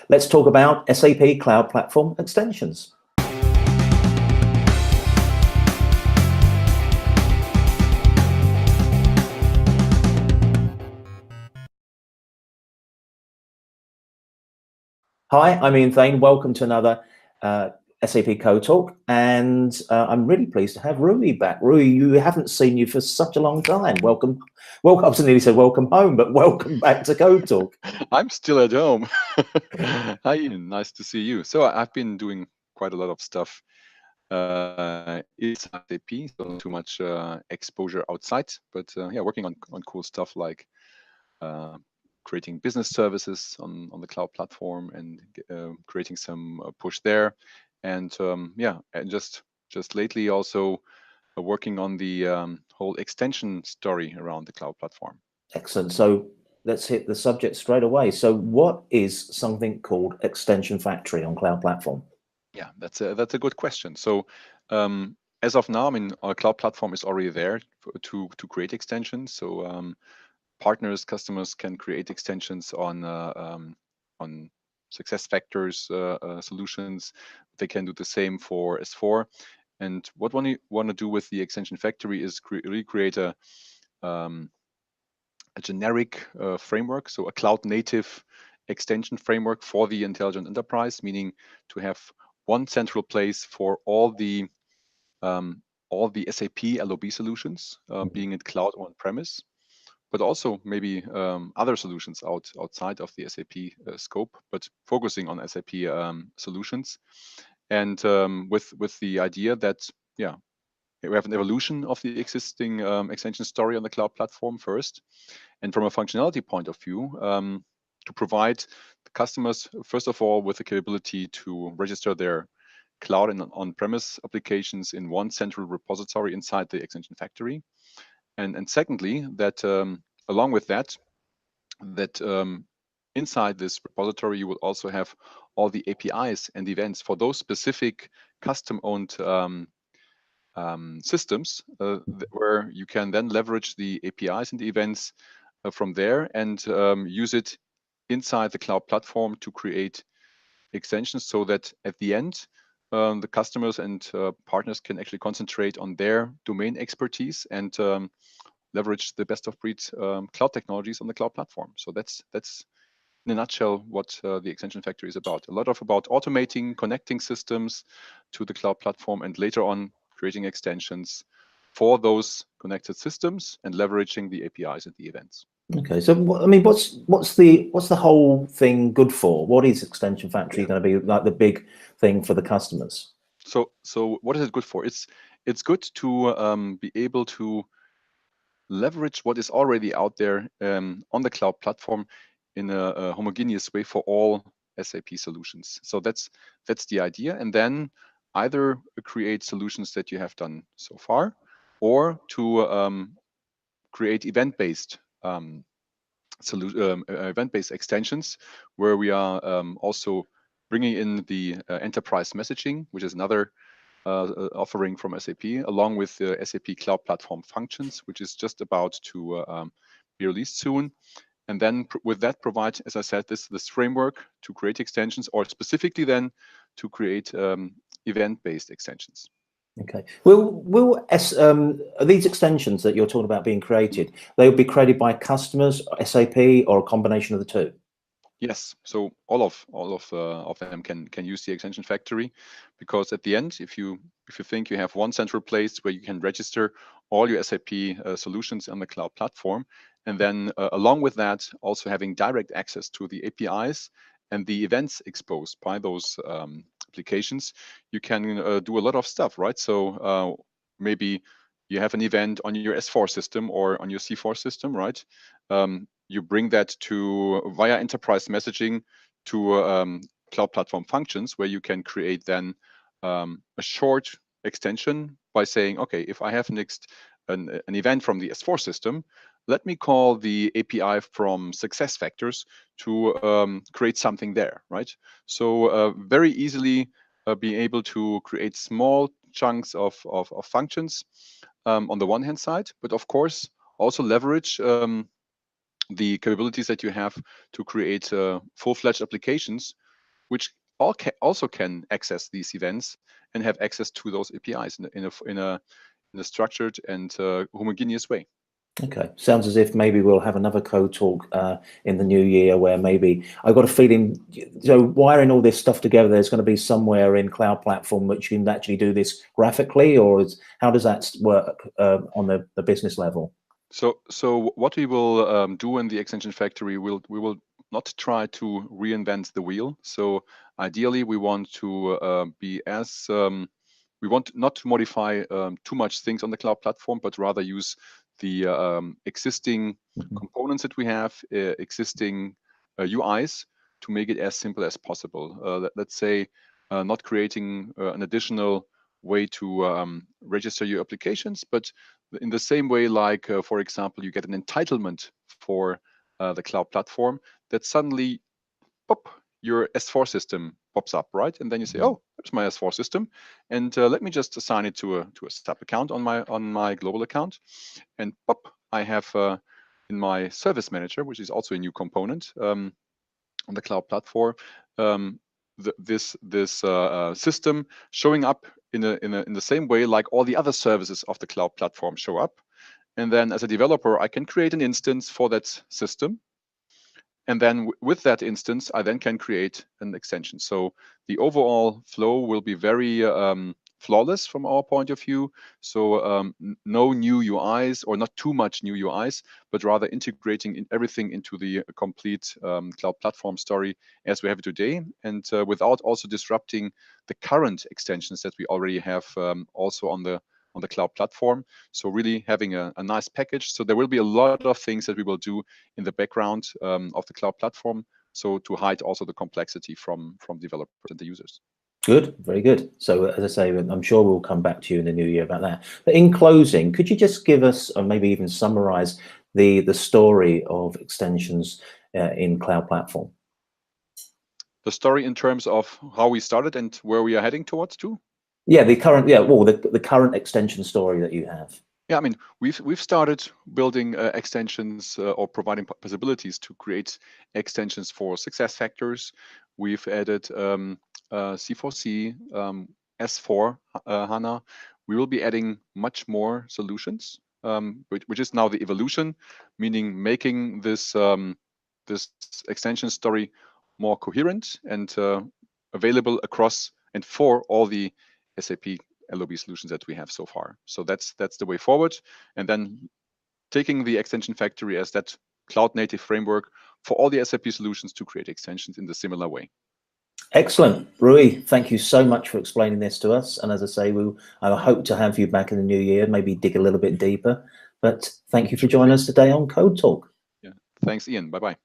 Let's talk about SAP Cloud Platform extensions. Hi, I'm Ian Thane. Welcome to another SAP CodeTalk, and I'm really pleased to have Rui back. Rui, you haven't seen you for such a long time. Welcome. Well, I was nearly said welcome home, but welcome back to CodeTalk. I'm still at home. Hi, Ian. Nice to see you. So I've been doing quite a lot of stuff inside SAP, so not too much exposure outside, but yeah, working on cool stuff like uh, creating business services on the cloud platform and creating some push there. And yeah, and just lately also working on the whole extension story around the cloud platform. Excellent. So let's hit the subject straight away. So what is something called Extension Factory on Cloud Platform? Yeah, that's a good question. So as of now, I mean, our cloud platform is already there to create extensions. So partners, customers can create extensions on success factors solutions. They can do the same for S4. And what we want to do with the extension factory is recreate a generic framework, so a cloud native extension framework for the intelligent enterprise, meaning to have one central place for all the SAP LOB solutions, being it cloud or on-premise, but also maybe other solutions outside of the SAP scope, but focusing on SAP solutions, and with the idea that yeah, we have an evolution of the existing extension story on the cloud platform first, and from a functionality point of view, to provide the customers, first of all, with the capability to register their cloud and on-premise applications in one central repository inside the extension factory. And secondly, that along with that, inside this repository, you will also have all the APIs and events for those specific custom-owned systems where you can then leverage the APIs and the events from there and use it inside the cloud platform to create extensions so that at the end, the customers and partners can actually concentrate on their domain expertise and leverage the best of breed cloud technologies on the cloud platform. So that's in a nutshell what the extension factory is about. A lot about automating, connecting systems to the cloud platform, and later on creating extensions for those connected systems and leveraging the APIs and the events. Okay, so I mean, what's the whole thing good for? What is Extension Factory going to be like the big thing for the customers? So what is it good for? It's good to be able to leverage what is already out there on the cloud platform in a homogeneous way for all SAP solutions. So that's the idea, and then either create solutions that you have done so far, or to create event-based event-based extensions, where we are also bringing in the enterprise messaging, which is another offering from SAP, along with the SAP Cloud Platform Functions, which is just about to be released soon. And then with that provide, as I said, this framework to create extensions, or specifically then to create event-based extensions. Okay. Are these extensions that you're talking about being created, they will be created by customers, SAP, or a combination of the two? Yes, so all of them can use the extension factory, because at the end, if you think you have one central place where you can register all your SAP solutions on the cloud platform, and then along with that, also having direct access to the APIs and the events exposed by those applications, you can do a lot of stuff, right? So maybe you have an event on your S4 system or on your C4 system, right? You bring that to via enterprise messaging to cloud platform functions, where you can create then a short extension by saying, okay, if I have next an event from the S4 system, let me call the API from success factors to create something there, right? So very easily being able to create small chunks of functions on the one hand side, but of course also leverage the capabilities that you have to create full-fledged applications which also can access these events and have access to those APIs in a structured and homogeneous way. Okay, sounds as if maybe we'll have another code talk in the new year, where maybe I've got a feeling, wiring all this stuff together, there's going to be somewhere in Cloud Platform which you can actually do this graphically, or how does that work on the business level? So what we will do in the Extension Factory, we will not try to reinvent the wheel. So ideally, we want to we want not to modify too much things on the Cloud Platform, but rather use the existing components that we have, existing UIs, to make it as simple as possible. Let's say not creating an additional way to register your applications, but in the same way, like, for example, you get an entitlement for the Cloud Platform, that suddenly, pop, your S4 system pops up, right? And then you say, oh, there's my S4 system, and let me just assign it to a SAP account on my global account, and pop, I have in my Service Manager, which is also a new component on the Cloud Platform, this system showing up in the same way like all the other services of the Cloud Platform show up. And then as a developer, I can create an instance for that system. And then with that instance, I then can create an extension. So the overall flow will be very flawless from our point of view. So no new UIs, or not too much new UIs, but rather integrating everything into the complete Cloud Platform story as we have it today, and without also disrupting the current extensions that we already have also on the Cloud Platform. So really having a nice package. So there will be a lot of things that we will do in the background of the Cloud Platform, so to hide also the complexity from developers and the users. Good, very good. So as I say, I'm sure we'll come back to you in the new year about that. But in closing, could you just give us, or maybe even summarize the story of extensions in Cloud Platform? The story in terms of how we started and where we are heading towards to? Yeah, the current extension story that you have. Yeah, I mean, we've started building extensions or providing possibilities to create extensions for success factors. We've added C4C, S4 HANA. We will be adding much more solutions, which is now the evolution, meaning making this this extension story more coherent and available across and for all the SAP LOB solutions that we have so far. So that's the way forward. And then taking the Extension Factory as that cloud native framework for all the SAP solutions to create extensions in the similar way. Excellent. Rui, thank you so much for explaining this to us. And as I say, I hope to have you back in the new year, maybe dig a little bit deeper. But thank you for joining us today on Code Talk. Yeah, thanks, Ian. Bye-bye.